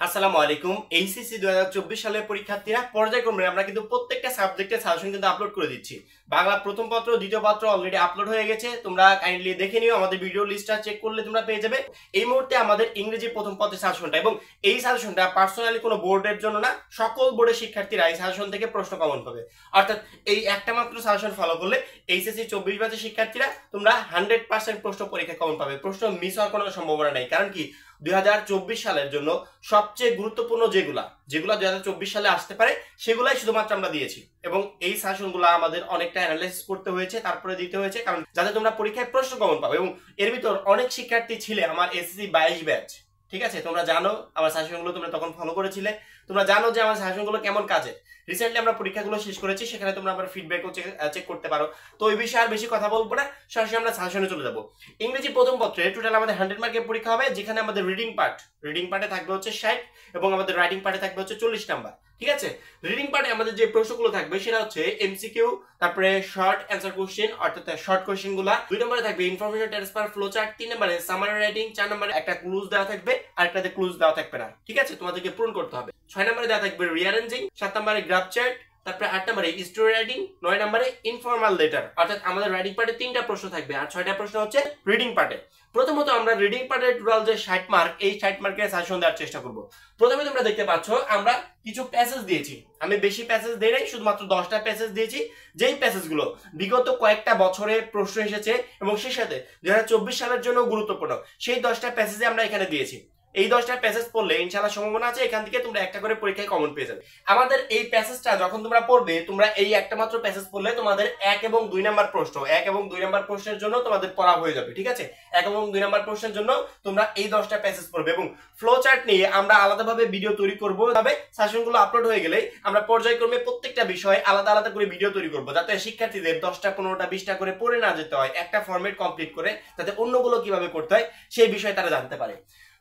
আসসালামু আলাইকুম। এইচএসসি 2024 সালের পরীক্ষার্থীরা পর্যায়ক্রমে আমরা কিন্তু প্রত্যেকটা সাবজেক্টের সাজেশন কিন্তু আপলোড করে দিচ্ছি। বাংলা প্রথম পত্র, দ্বিতীয় পত্র অলরেডি আপলোড হয়ে গেছে, তোমরা কাইন্ডলি দেখে নিও। আমাদের ভিডিও লিস্টটা চেক করলে তোমরা পেয়ে যাবে। এই মুহূর্তে আমাদের ইংরেজি প্রথম পত্রের সাজেশনটা, এবং এই সাজেশনটা পার্সোনালি কোনো বোর্ডের জন্য না, সকল বোর্ডের শিক্ষার্থীরা এই সাজেশন থেকে প্রশ্ন কমন পাবে। অর্থাৎ এই একটা মাত্র সাজেশন ফলো করলে এইচএসসি 24 ব্যাচের শিক্ষার্থীরা তোমরা 100% প্রশ্ন পরীক্ষায় কমন পাবে। প্রশ্ন মিস হওয়ার কোনো সম্ভাবনা নেই। কারণ কি, 2024 সালের জন্য সবচেয়ে গুরুত্বপূর্ণ যেগুলা 2024 সালে আসতে পারে সেগুলাই শুধুমাত্র আমরা দিয়েছি, এবং এই সাজেশনগুলো আমাদের অনেকটা অ্যানালাইসিস করতে হয়েছে, তারপরে দিতে হয়েছে, কারণ যাতে তোমরা পরীক্ষায় প্রশ্ন কমন পাবে। এবং এর ভিতর অনেক শিক্ষার্থী ছিলে আমার এসএসসি 22 ব্যাচ, ঠিক আছে? তোমরা জানো আমার সাজেশনগুলো তোমরা তখন ফলো করেছিলে, তোমরা জানো যে আমার সাজেশনগুলো কেমন কাজে। রিসেন্টলি আমরা পরীক্ষাগুলো শেষ করেছি, সেখানে তোমরা আমার ফিডব্যাকও চেক করতে পারো। তো এই বিষয়ে আর বেশি কথা বলবো না, সরাসরি আমরা সাজেশনে চলে যাবো। ইংরেজি প্রথম পত্রে টোটাল আমাদের 100 মার্কের পরীক্ষা হবে, যেখানে আমাদের রিডিং পার্টে থাকবে হচ্ছে 60 এবং আমাদের রাইটিং পার্টে থাকবে হচ্ছে 40 নাম্বার, ঠিক আছে? রিডিং পার্টে আমাদের যে প্রশ্নগুলো থাকবে সেটা হচ্ছে এমসিকিউ, তারপরে শর্ট অ্যান্সার কোশ্চেন অর্থাৎ শর্ট কোশ্চেন গুলা। 2 নম্বরে থাকবে ইনফরমেশন ট্রান্সফার ফ্লো চার্ট, 3 নম্বরে সামারি রাইটিং, 4 নম্বরে একটা ক্লুজ দেওয়া থাকবে, আরেকটাতে ক্লুজ দেওয়া থাকবে না, ঠিক আছে? তোমাদেরকে পূরণ করতে হবে। 6 নম্বরে দেওয়া থাকবে রিঅ্যারেঞ্জিং, 7 নম্বরে গ্রাফ চার্ট, তারপরে 8 নম্বরে স্টোরি রাইটিং, 9 নম্বরে ইনফর্মাল লেটার। অর্থাৎ আমাদের রাইটিং পার্টে 3টা প্রশ্ন থাকবে আর 6টা প্রশ্ন হচ্ছে রিডিং পার্টে। প্রথমত আমরা রিডিং পার্টের টোটাল যে 60 মার্ক, এই 60 মার্কের সাজেশন দেওয়ার চেষ্টা করব। প্রথমে তোমরা দেখতে পাচ্ছ আমরা কিছু প্যাসেজ দিয়েছি। আমি বেশি প্যাসেজ দেই নাই, শুধুমাত্র 10টা প্যাসেজ দিয়েছি, যেই প্যাসেজগুলো বিগত কয়েকটা বছরে প্রশ্ন এসেছে এবং সেই সাথে 2024 সালের জন্য গুরুত্বপূর্ণ, সেই 10টা প্যাসেজে আমরা এখানে দিয়েছি। এই 10টা প্যাসেজ পড়লে ইনশাআল্লাহ সম্ভাবনা আছে এখান থেকে তোমরা একটা করে পরীক্ষায় কমন পেয়ে যাবে। আমাদের এই প্যাসেজটা যখন তোমরা পড়বে, তোমরা এই একটা মাত্র প্যাসেজ পড়লে তোমাদের 1 এবং 2 নাম্বার প্রশ্ন, 1 এবং 2 নাম্বার প্রশ্নের জন্য তোমাদের পড়া হয়ে যাবে, ঠিক আছে? 1 এবং 2 নাম্বার প্রশ্নের জন্য তোমরা এই 10টা প্যাসেজ পড়বে, এবং ফ্লো চার্ট নিয়ে আমরা আলাদাভাবে ভিডিও তৈরি করব। তবে সাজেশনগুলো আপলোড হয়ে গেলে আমরা পর্যায়ক্রমে প্রত্যেকটা বিষয়ে আলাদা আলাদা করে ভিডিও তৈরি করব, যাতে শিক্ষার্থীদের 10টা 15টা 20টা করে পড়ে না যেতে হয়, একটা ফরম্যাট কমপ্লিট করে, যাতে অন্যগুলো কিভাবে করতে হয় সেই বিষয়ে তারা জানতে পারে।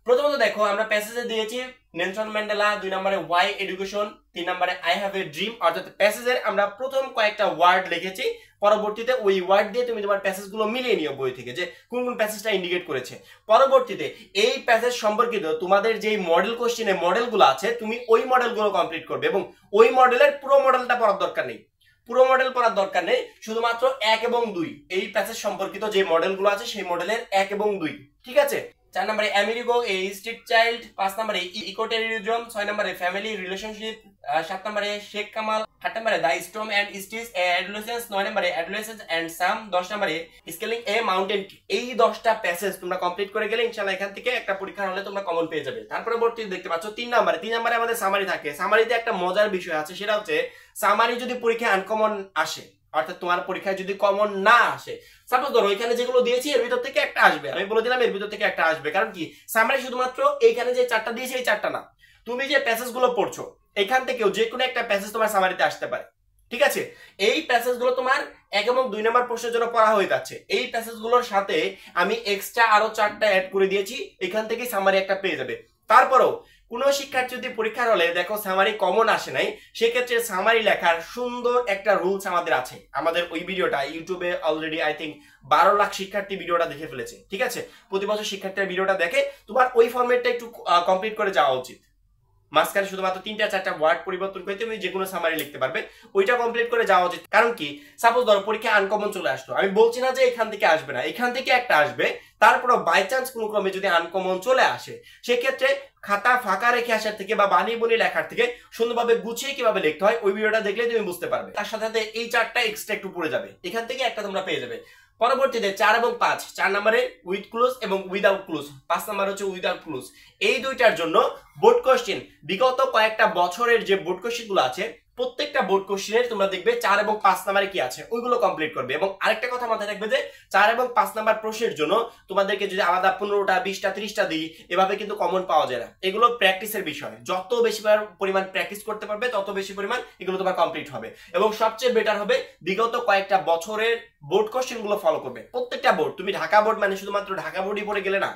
প্রথমত দেখো, আমরা প্যাসেজে দিয়েছি নেলসন ম্যান্ডেলা, 2 নম্বরে ওয়াই এডুকেশন, 3 নম্বরে আই হ্যাভ এ ড্রিম। অর্থাৎ প্যাসেজের আমরা প্রথম কয়েকটা ওয়ার্ড লিখেছি, পরবর্তীতে ওই ওয়ার্ড দিয়ে তুমি তোমার প্যাসেজগুলো মিলিয়ে নিও বই থেকে, যে কোন কোন প্যাসেজটা ইন্ডিকেট করেছে। পরবর্তীতে এই প্যাসেজ সম্পর্কিত তোমাদের যে মডেল কোশ্চেনের মডেলগুলো আছে, তুমি ওই মডেলগুলো কমপ্লিট করবে, এবং ওই মডেলের পুরো মডেলটা পড়ার দরকার নেই, পুরো মডেল পড়ার দরকার নেই, শুধুমাত্র 1 এবং 2 এই প্যাসেজ সম্পর্কিত যে মডেলগুলো আছে সেই মডেলের 1 এবং 2, ঠিক আছে? 4 নম্বরে আমেরিগো এ স্ট্রিট চাইল্ড, 5 নম্বরে ইকোটেরিজম, 6 নম্বরে ফ্যামিলি রিলেশনশিপ, 7 নম্বরে শেখ কামাল, 8 নম্বরে the storm and stitch adolescence, 9 নম্বরে অ্যাডোলেসেন্স এন্ড সাম, 10 নম্বরে স্কেলিং এ মাউন্টেন। এই 10টা প্যাসেজ তোমরা কমপ্লিট করে গেলে ইনশাআল্লাহ এখান থেকে একটা পরীক্ষা হলে তোমরা কমন পেয়ে যাবে। তারপরে পরবর্তী দেখতে পাচ্ছ 3 নম্বরে আমাদের সামারি থাকে। সামারিতে একটা মজার বিষয় আছে, সেটা হচ্ছে সামারি যদি পরীক্ষায় আনকমন আসে, অর্থাৎ তোমার পরীক্ষায় যদি কমন না আসে, সাপোজ ধরো এখানে যেগুলো দিয়েছি এর ভিতর থেকে একটা আসবে, আমি বলে দিলাম এর ভিতর থেকে একটা আসবে, কারণ কি সামারি শুধুমাত্র এইখানে যে 4টা দিয়েছি এই 4টা না, তুমি যে প্যাসেজগুলো পড়ছো এখান থেকেও যে কোনো একটা প্যাসেজ তোমার সামারিতে আসতে পারে, ঠিক আছে? এই প্যাসেজগুলো তোমার 1 এবং 2 নম্বর প্রশ্নের জন্য পড়া হয়ে যাচ্ছে। এই প্যাসেজগুলোর সাথে আমি এক্সট্রা আরো 4টা অ্যাড করে দিয়েছি, এখান থেকে সামারি একটা পেয়ে যাবে। তারপরেও কোনো শিক্ষার্থী যদি পরীক্ষার হলে দেখো সামারি কমন আসে নাই, সেক্ষেত্রে সামারি লেখার সুন্দর একটা রুলস আমাদের আছে। আমাদের ওই ভিডিওটা ইউটিউবে অলরেডি আই থিঙ্ক 12 লাখ শিক্ষার্থী ভিডিওটা দেখে ফেলেছে, ঠিক আছে? প্রতি বছর শিক্ষার্থীরা ভিডিওটা দেখে, তোমার ওই ফরম্যাটটা একটু কমপ্লিট করে যাওয়া উচিত। মাঝখানে শুধুমাত্র 3টা 4টা ওয়ার্ড পরিবর্তন করে তুমি যে কোনো সামারি লিখতে পারবে, ওইটা কমপ্লিট করে যাওয়া উচিত। কারণ কি, সাপোজ ধরো পরীক্ষায় আনকমন চলে আসলো, আমি বলছি না যে এখান থেকে আসবে না, এখান থেকে একটা আসবে, তারপরও বাই চান্স কোনো ক্রমে যদি আনকমন চলে আসে, সেক্ষেত্রে খাতা ফাঁকা রেখে আসার থেকে বা বানিয়ে বুনিয়ে লেখার থেকে সুন্দরভাবে গুছিয়ে কিভাবে লিখতে হয় ওই ভিডিওটা দেখলে তুমি বুঝতে পারবে। তার সাথে সাথে এই 4টা এক্সট্রা একটু পড়ে যাবে, এখান থেকে একটা তোমরা পেয়ে যাবে। পরবর্তীতে 4 এবং 5, 4 নম্বরে উইথ ক্লুজ এবং উইদাউট ক্লুজ, 5 নম্বর হচ্ছে উইদাউট ক্লুজ। এই দুইটার জন্য বোর্ড কোশ্চেন, বিগত কয়েকটা বছরের যে বোর্ড কোশ্চেন গুলো আছে, প্রত্যেকটা বোর্ড কোশ্চেনের তোমরা দেখবে 4 এবং 5 নম্বরে কি আছে ওইগুলো কমপ্লিট করবে। এবং আরেকটা কথা মাথায় রাখবে যে 4 এবং 5 নম্বর প্রশ্নের জন্য তোমাদেরকে যদি আলাদা 15টা 20টা 30টা দিই, এভাবে কিন্তু কমন পাওয়া যায় না। এগুলো প্র্যাকটিসের বিষয়, যত বেশি পরিমাণ প্র্যাকটিস করতে পারবে তত বেশি পরিমাণ এগুলো তোমার কমপ্লিট হবে। এবং সবচেয়ে বেটার হবে বিগত কয়েকটা বছরের বোর্ড কোশ্চেন গুলো ফলো করবে। প্রত্যেকটা বোর্ড, তুমি ঢাকা বোর্ড মানে শুধুমাত্র ঢাকা বোর্ডই পড়ে গেলে না,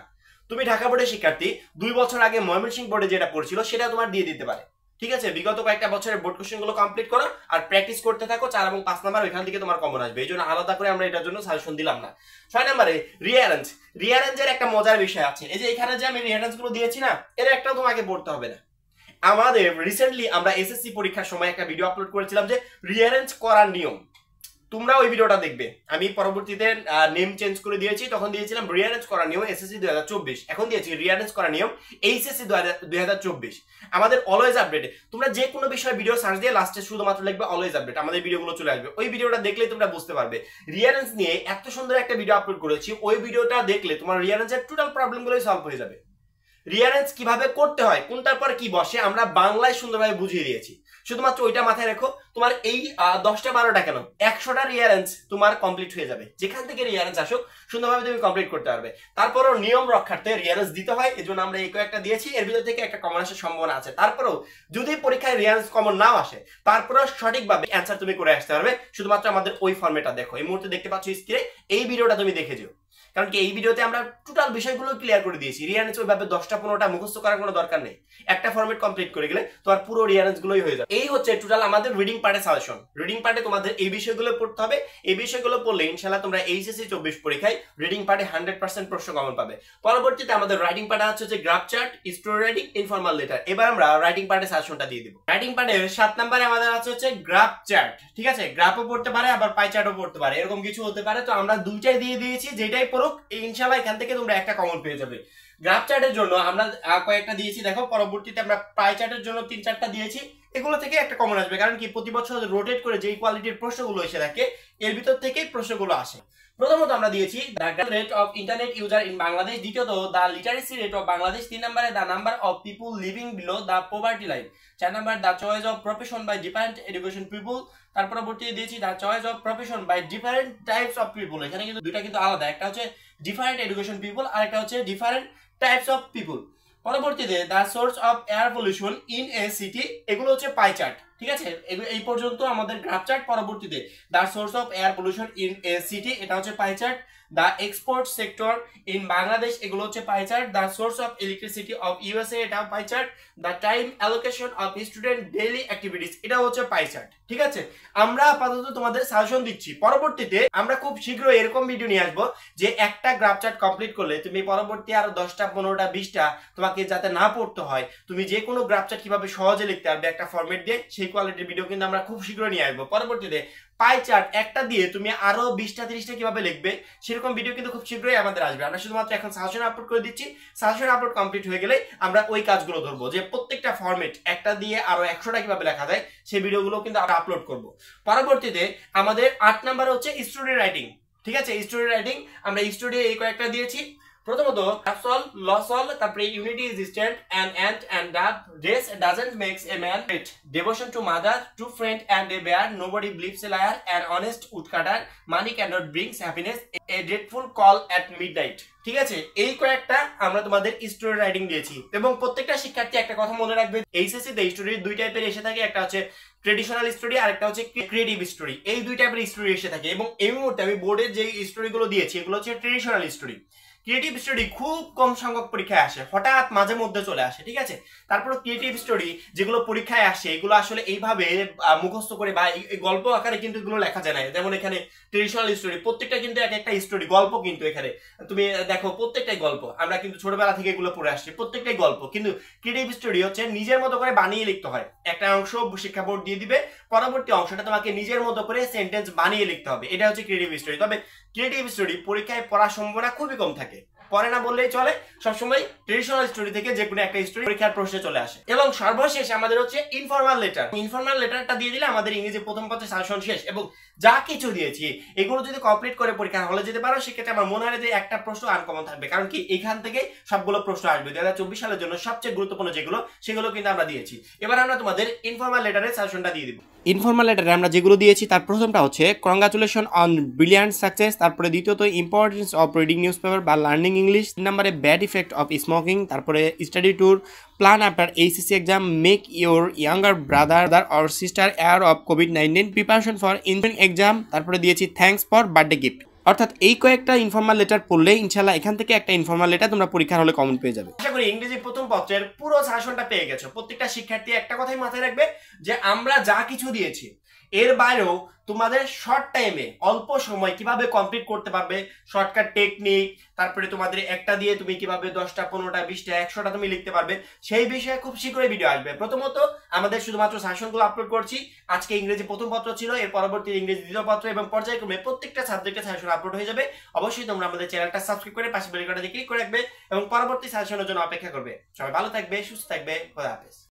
তুমি ঢাকা বোর্ডের শিক্ষার্থী 2 বছর আগে ময়মনসিংহ বোর্ডে যেটা পড়ছিল সেটা তোমার দিয়ে দিতে পারে, ঠিক আছে? বিগত কয়েকটা বছরের বোর্ড কোশ্চেন গুলো কমপ্লিট করো আর প্র্যাকটিস করতে থাকো। 4 এবং 5 নাম্বার ওইখান থেকে তোমার কমন আসবে, এই জন্য আলাদা করে আমরা এটার জন্য সাজেশন দিলাম না। 6 নম্বরে রিঅ্যারেঞ্জের একটা মজার বিষয় আছে। এই যে এখানে যে আমি রিঅ্যারেঞ্জ গুলো দিয়েছি না, এর একটা তোমাকে পড়তে হবে না, আমাদের রিসেন্টলি আমরা এসএসসি পরীক্ষার সময় একটা ভিডিও আপলোড করেছিলাম যে রিঅ্যারেঞ্জ করার নিয়ম। তোমরা ওই ভিডিওটা দেখবে, আমি পরবর্তীতে নেম চেঞ্জ করে দিয়েছি, তখন দিয়েছিলাম রিঅ্যারেঞ্জ করার নিয়ম এসএসসি 2024, এখন দিয়েছি রিঅ্যারেঞ্জ করার নিয়ম এইচএসসি 2024। আমাদের অলওয়েজ আপডেট, তোমরা যে কোনো বিষয়ে ভিডিও সার্চ দিয়ে লাস্টে শুধুমাত্র লিখবে অলওয়েজ আপডেট, আমাদের ভিডিওগুলো চলে আসবে। ওই ভিডিওটা দেখলে তোমরা বুঝতে পারবে রিঅ্যারেঞ্জ নিয়ে এত সুন্দর একটা ভিডিও আপলোড করেছি। ওই ভিডিওটা দেখলে তোমার রিঅ্যারেঞ্জের টোটাল প্রবলেমগুলোই সলভ হয়ে যাবে। রিঅ্যারেঞ্জ কিভাবে করতে হয়, কোনটার পর কি বসে, আমরা বাংলায় সুন্দরভাবে বুঝিয়ে দিয়েছি। শুধুমাত্র ওইটা মাথায় রেখো, তোমার এই 10টা 12টা কেন 100টা রিঅ্যারেঞ্জ তোমার কমপ্লিট হয়ে যাবে। যেখান থেকে রিঅ্যারেঞ্জ আসুক সুন্দরভাবে তুমি কমপ্লিট করতে পারবে। তারপরও নিয়ম রক্ষার্থে রিঅ্যারেঞ্জ দিতে হয়, এজন্য আমরা এই কয়েকটা দিয়েছি। এর ভিতর থেকে একটা কমন আসার সম্ভাবনা আছে। তারপরেও যদি পরীক্ষায় রিঅ্যারেঞ্জ কমন নাও আসে, তারপরেও সঠিকভাবে অ্যান্সার তুমি করে আসতে পারবে। শুধুমাত্র আমাদের ওই ফর্মেটটা দেখো, এই মুহূর্তে দেখতে পাচ্ছ স্ক্রিনে, এই ভিডিওটা তুমি দেখে যেও। কারণ কি এই ভিডিওতে আমরা টোটাল বিষয়গুলো ক্লিয়ার করে দিয়েছি। রিঅ্যারেঞ্জ ওইভাবে 10টা 15টা মুখস্থ করার কোনো দরকার নেই। একটা ফরম্যাট কমপ্লিট করে গেলে তোমার পুরো রিঅ্যারেঞ্জ গুলোই হয়ে যাবে। এই হচ্ছে টোটাল আমাদের রিডিং পার্টের সাজেশন। রিডিং পার্টে তোমাদের এই বিষয়গুলো পড়তে হবে। এই বিষয়গুলো পড়লে ইনশাআল্লাহ তোমরা এইচএসসি 24 পরীক্ষায় রিডিং পার্টে 100% প্রশ্ন কমন পাবে। পরবর্তীতে আমাদের রাইটিং পার্টে হচ্ছে graph chart, story writing, informal letter. এবার আমরা রাইটিং পার্টের সাজেশনটা দিয়ে দিব। রাইটিং পার্টের 7 নম্বরে আমাদের হচ্ছে গ্রাফ চার্ট। ঠিক আছে, গ্রাফও পড়তে পারে আবার পাই চার্টও পড়তে পারে, এরকম কিছু হতে পারে। তো আমরা দুইটাই দিয়ে দিয়েছি, যেটাই পড়ুক ইনশাআল্লাহ এখান থেকে তোমরা একটা কমন পেয়ে যাবে। গ্রাফ চার্টের জন্য আমরা কয়েকটা দিয়েছি দেখো, পরবর্তীতে আমরা পাই চার্টের জন্য 3-4টা দিয়েছি। এগুলো থেকে একটা কমন আসবে, কারণ কি প্রতি বছর রোটেট করে যেই কোয়ালিটির প্রশ্নগুলো এসে থাকে এর ভিতর থেকেই প্রশ্নগুলো আসে। প্রথমত আমরা দিয়েছি the rate of internet user in Bangladesh, দ্বিতীয়ত the literacy rate of Bangladesh, 3 নম্বরে the number of people living below the poverty line, 4 নম্বর the choice of profession by different education people. তার পরবর্তীতে দিয়েছি the choice of profession by different types of people. এখানে কিন্তু দুইটা কিন্তু আলাদা, একটা হচ্ছে ডিফারেন্ট এডুকেশন পিপুল আর একটা হচ্ছে ডিফারেন্ট টাইপস অফ পিপুল। পরবর্তীতে the source of air pollution in a city, এগুলো হচ্ছে পাই চার্ট। ঠিক আছে, এই পর্যন্ত আমাদের গ্রাফ চার্ট। পরবর্তীতে the source of air pollution in a city, এটা হচ্ছে pie chart. The export sector in Bangladesh, এগুলো হচ্ছে pie chart. The source of electricity of USA, এটাও pie chart. The time allocation of student daily activities, এটা হচ্ছে pie chart. ঠিক আছে, আমরা আপাতত তোমাদের সাজেশন দিচ্ছি। পরবর্তীতে আমরা খুব শীঘ্রই এরকম ভিডিও নিয়ে আসবো যে একটা গ্রাফ চার্ট কমপ্লিট করলে তুমি পরবর্তী আরো 10টা 15টা 20টা তোমাকে যাতে না পড়তে হয়, তুমি যে কোনো গ্রাফ চার্ট কিভাবে সহজে লিখতে পারবে একটা ফরম্যাট দিয়ে, সেই কোয়ালিটির ভিডিও কিন্তু আমরা খুব শীঘ্রই নিয়ে আসবো। পরবর্তীতে পাই চার্ট একটা দিয়ে তুমি আরো 20টা 30টা কিভাবে লিখবে সেরকম ভিডিও কিন্তু খুব শীঘ্রই আমাদের আসবে। আমরা শুধুমাত্র এখন সাজেশন আপলোড করে দিচ্ছি। সাজেশন আপলোড কমপ্লিট হয়ে গেলে আমরা ওই কাজগুলো ধরবো, যে প্রত্যেকটা ফরম্যাট একটা দিয়ে আরো 100টা কিভাবে লেখা যায় সেই ভিডিওগুলো কিন্তু আমরা আপলোড করব। পরবর্তীতে আমাদের 8 নাম্বার হচ্ছে স্টোরি রাইটিং। ঠিক আছে, স্টোরি রাইটিং আমরা স্টোরি এই কয়েকটা দিয়েছি। প্রথমত সল লসল, তারপরে unity is stand and that race doesn't makes a man great, devotion to mother, to friend and a bear, nobody believes a liar, an honest woodcutter, money cannot brings happiness, a dreadful call at midnight। ঠিক আছে, এই কয়েকটা আমরা তোমাদের story writing দিয়েছি। এবং প্রত্যেকটা শিক্ষার্থী একটা কথা মনে রাখবে, এইচএসসি তে স্টোরি দুই টাইপের এসে থাকে, একটা হচ্ছে ট্রেডিশনাল স্টোরি আর একটা হচ্ছে ক্রিয়েটিভ স্টোরি। এই দুই টাইপের স্টোরি এসে থাকে। এবং এই মুহূর্তে আমি বোর্ডের যে স্টোরিগুলো দিয়েছি এগুলো হচ্ছে ট্রেডিশনাল স্টোরি। ক্রিয়েটিভ স্টোরি খুব কম সংখ্যক পরীক্ষায় আসে, হঠাৎ মাঝে মধ্যে চলে আসে। ঠিক আছে, তারপর ক্রিয়েটিভ স্টোরি যেগুলো পরীক্ষায় আসে এগুলো আসলে এইভাবে মুখস্থ করে বা গল্প আকারে কিন্তু এগুলো লেখা যায় না। যেমন এখানে ট্রেডিশনাল স্টোরি প্রত্যেকটা কিন্তু এক একটা স্টোরি গল্প, কিন্তু এখানে তুমি দেখো প্রত্যেকটাই গল্প। আমরা কিন্তু ছোটবেলা থেকে এগুলো পড়ে আসছি, প্রত্যেকটাই গল্প। কিন্তু ক্রিয়েটিভ স্টোরি হচ্ছে নিজের মতো করে বানিয়ে লিখতে হয়। একটা অংশ শিক্ষা বোর্ড দিয়ে দিবে, পরবর্তী অংশটা তোমাকে নিজের মতো করে সেন্টেন্স বানিয়ে লিখতে হবে। এটা হচ্ছে ক্রিয়েটিভ স্টোরি। তবে ক্রিয়েটিভ স্টোরি পরীক্ষায় পড়ার সম্ভাবনা খুবই কম থাকে, পড়ে না বললেই চলে। সবসময় ট্রেডিশনাল স্টোরি থেকে যে কোনো একটা স্টোরি পরীক্ষার প্রশ্নে চলে আসে। এবং সর্বশেষ আমাদের হচ্ছে ইনফরমাল লেটার। ইনফরমাল লেটারটা দিয়ে দিলে আমাদের ইংরেজি প্রথম পত্রের সাজেশন শেষ। এবং যা কিছু দিয়েছি এগুলো যদি কমপ্লিট করে পরীক্ষার হলে যেতে পারো, সেক্ষেত্রে আমার মনে হয় যে একটা প্রশ্ন আনকমন থাকবে। কারণ কি এখান থেকে সবগুলো প্রশ্ন আসবে। 2024 সালের জন্য সবচেয়ে গুরুত্বপূর্ণ যেগুলো সেগুলো কিন্তু আমরা দিয়েছি। এবার আমরা তোমাদের ইনফরমাল লেটারের সাজেশনটা দিয়ে দিব। ইনফরমাল লেটারে আমরা যেগুলো দিয়েছি তার প্রথমটা হচ্ছে কংগ্রাচুলেশন অন ব্রিলিয়ান্ট সাকসেস, তারপরে দ্বিতীয়ত importance of reading news paper বা লার্নিং ইংলিশ, 3 নম্বরে ব্যাড ইফেক্ট অফ স্মোকিং, তারপরে study tour, plan after HSC exam, make your younger brother or sister aware of COVID-19, preparation for engineering exam, তারপরে দিয়েছি thanks for birthday gift. অর্থাৎ এই কয়েকটা informal letter পড়লে ইনশাআল্লাহ এখান থেকে একটা ইনফরমাল লেটার তোমরা পরীক্ষার হলে কমন পেয়ে যাবে। আশা করি ইংরেজি প্রথম পত্রের পুরো সাজেশনটা পেয়ে গেছো। প্রত্যেকটা শিক্ষার্থী একটা কথাই মাথায় রাখবে যে আমরা যা কিছু দিয়েছি এর বাইরেও তোমাদের শর্ট টাইমে অল্প সময় কিভাবে কমপ্লিট করতে পারবে, শর্টকাট টেকনিক, তারপরে তোমাদের একটা দিয়ে তুমি কিভাবে 10টা 15টা 20টা 100টা তুমি লিখতে পারবে, সেই বিষয়ে খুব শীঘ্রই ভিডিও আসবে। প্রথমত আমাদের শুধুমাত্র সাজেশনগুলো আপলোড করছি। আজকে ইংরেজি প্রথম পত্র ছিল, এর পরবর্তী ইংরেজি দ্বিতীয় পত্র এবং পর্যায়ক্রমে প্রত্যেকটা সাবজেক্টের সাজেশন আপলোড হয়ে যাবে। অবশ্যই তোমরা আমাদের চ্যানেলটা সাবস্ক্রাইব করে পাশে বেল আইকনটাতে ক্লিক করে রাখবে এবং পরবর্তী সাজেশনের জন্য অপেক্ষা করবে। সবাই ভালো থাকবে, সুস্থ থাকবে, খোদা হাফেজ।